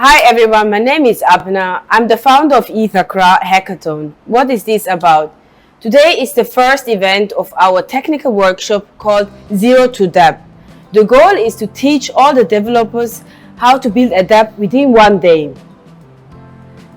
Hi everyone, my name is Abna. I'm the founder of EthAccra Hackathon. What is this about? Today is the first event of our technical workshop called Zero to Dapp. The goal is to teach all the developers how to build a dApp within one day.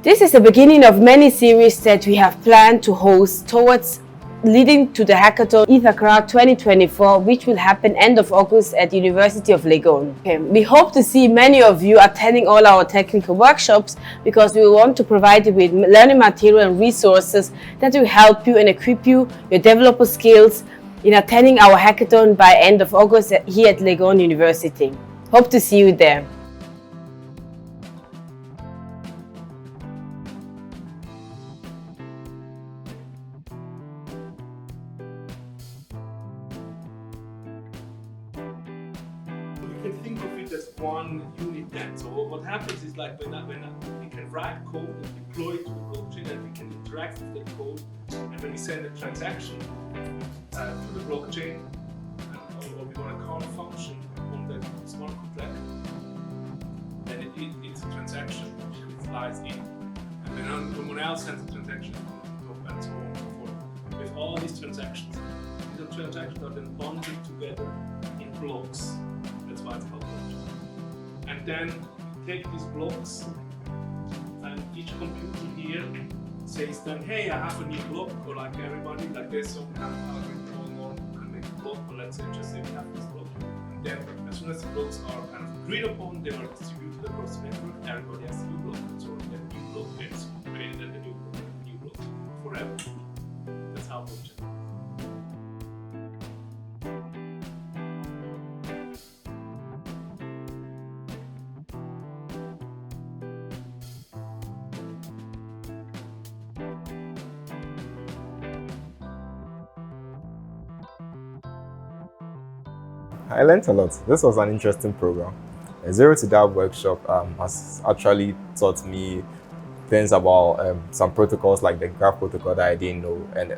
This is the beginning of many series that we have planned to host towards leading to the hackathon EthAccra 2024, which will happen end of August at the University of Legon. We hope to see many of you attending all our technical workshops because we want to provide you with learning material and resources that will help you and equip you your developer skills in attending our hackathon by end of August here at Legon University. Hope to see you there. You can think of it as one unit net. So what happens is like when we can write code and deploy it to the blockchain, and we can interact with the code, and when we send a transaction to the blockchain, or we want to call a function on that smart contract, then it's a transaction which lies in. And when someone else sends a transaction on top and so on and so forth. With all these transactions are then bundled together in blocks. That's why it's called blockchain. And then take these blocks, and each computer here says then, hey, I have a new block, or like everybody, like there's some kind of algorithm going on, you can make a block, or let's say just say we have this block. And then as soon as the blocks are kind of agreed upon, they are distributed across the network, everybody has a new block, and so that new block gets created and a new block forever. That's how blockchain works. I learned a lot. This was an interesting program. A Zero to Dapp workshop has actually taught me things about some protocols like the graph protocol that I didn't know, and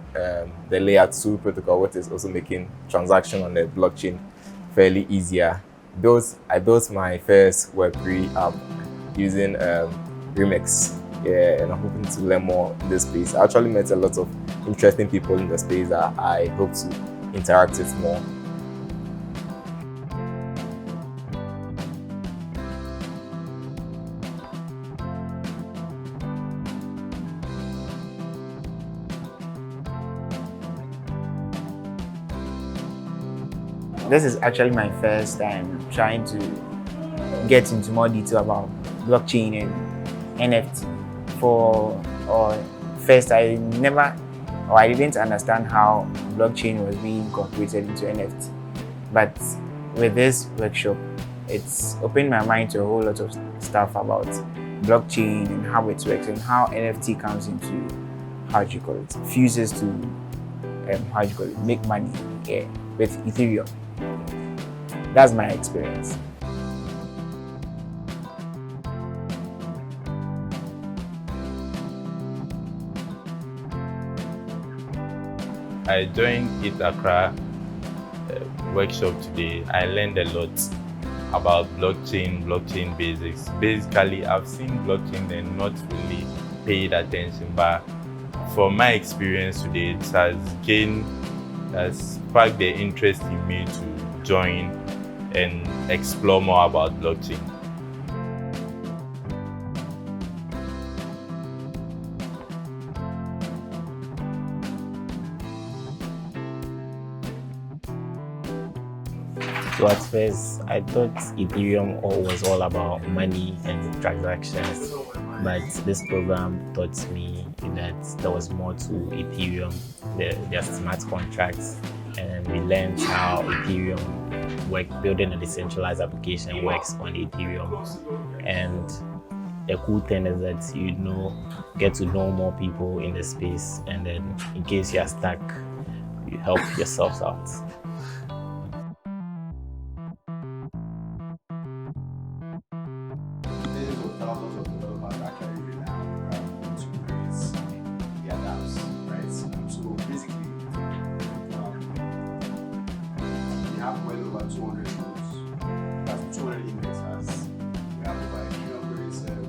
the layer 2 protocol, which is also making transaction on the blockchain fairly easier. I built my first Web3 app using Remix. Yeah, and I'm hoping to learn more in this space. I actually met a lot of interesting people in the space that I hope to interact with more. This is actually my first time trying to get into more detail about blockchain and NFT. First, I didn't understand how blockchain was being incorporated into NFT. But with this workshop, it's opened my mind to a whole lot of stuff about blockchain and how it works and how NFT comes into, fuses to, make money with Ethereum. That's my experience. I joined EthAccra workshop today. I learned a lot about blockchain basics. Basically, I've seen blockchain and not really paid attention, but from my experience today, it has sparked the interest in me to join and explore more about blockchain. So at first, I thought Ethereum was all about money and transactions, but this program taught me that there was more to Ethereum. There are smart contracts, and we learned how Ethereum building a decentralized application works on Ethereum. And the cool thing is that you get to know more people in the space, and then in case you are stuck, you help yourselves out. Thousands of developers actually rely on to create their dApps, right? So basically, we have well over 200 nodes. That's 200 indexers. We have over 300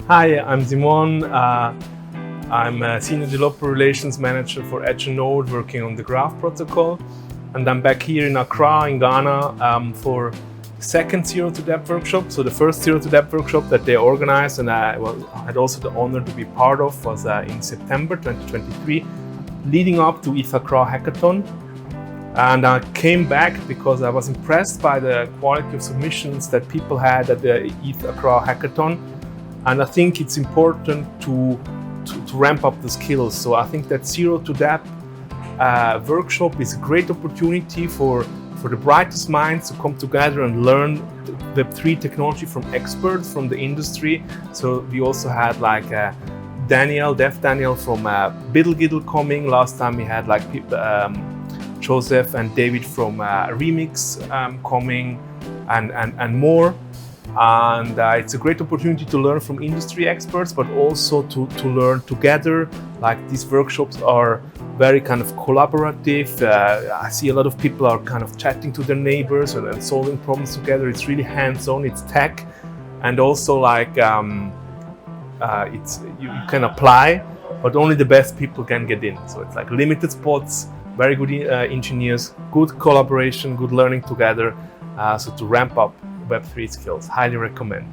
Hi, I'm Simon. I'm a Senior Developer Relations Manager for Edge and Node working on the Graph protocol. And I'm back here in Accra in Ghana for the second Zero to Dapp workshop. So the first Zero to Dapp workshop that they organized and I had also the honor to be part of was in September 2023, leading up to EthAccra Hackathon. And I came back because I was impressed by the quality of submissions that people had at the EthAccra Hackathon. And I think it's important to ramp up the skills. So I think that Zero to Dapp workshop is a great opportunity for the brightest minds to come together and learn Web3 technology from experts from the industry. So we also had like Dev Daniel from Biddle coming. Last time we had like Joseph and David from Remix coming and more. And it's a great opportunity to learn from industry experts, but also to learn together. Like these workshops are very kind of collaborative. I see a lot of people are kind of chatting to their neighbors and solving problems together. It's really hands-on, it's tech. And also like you can apply, but only the best people can get in. So it's like limited spots, very good engineers, good collaboration, good learning together. So to ramp up Web3 skills, highly recommend.